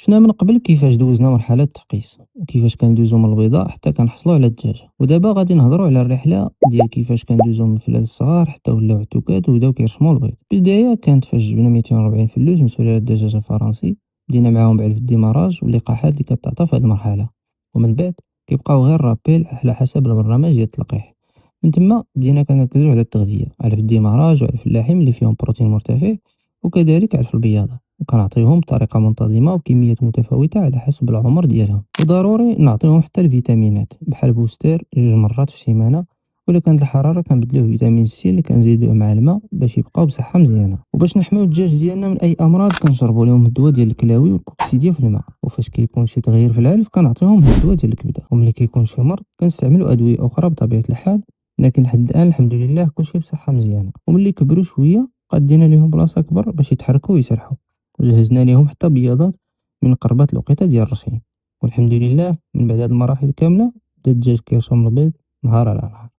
شفنا من قبل كيفاش دوزنا مرحلة التقيس، وكيفاش كندوزو من البيضاء حتى كنحصلو على الدجاجة، ودابا غادي نهضرو على الرحلة ديال كيفاش كندوزو من الفلات الصغار حتى ولاو عتوكات وبداو كيرشمو البيض. في البداية كانت فاش جبنا 240 فلوس مسؤول على الدجاجة الفرنسي، بدينا معاهم ب1000 ديماراج واللقاحات اللي كتعطى في هاد المرحلة، ومن بعد كيبقاو غير رابيل على حسب البرنامج ديال التلقيح. من تما بدينا كنركزو على التغذية، على في الديماراج وعلى في اللحم اللي فيهم بروتين مرتفع، وكذلك على في البياضة، وكنعطيوهم بطريقة منتظمة وبكميات متفاوتة على حسب العمر ديالهم. وضروري نعطيوهم حتى الفيتامينات بحال بوستير 2 مرات في السيمانة، ولا كانت الحرارة كنبدلوه فيتامين سي اللي كنزيدوه مع الماء باش يبقاو بصحة مزيانة. وباش نحميو الدجاج ديالنا من أي أمراض كنشربوا لهم الدواء ديال الكلاوي والكوكسيديا في الماء، وفاش كيكون شي تغيير في العلف كنعطيوهم هاد الدواء ديال الكبدة، وملي كيكون شي مرض كنستعملوا أدوية أخرى بطبيعة الحال. لكن لحد الآن الحمد لله كلشي بصحة مزيانة. وملي كبروا شوية قدينا ليهم بلاصة كبر باش يتحركوا ويسرحوا، وجهزنا ليهم حتى بياضات من قربات الوقيته ديال الرشيم. والحمد لله من بعد هاد المراحل كاملة بدا الدجاج كيرشم البيض نهار على نهار.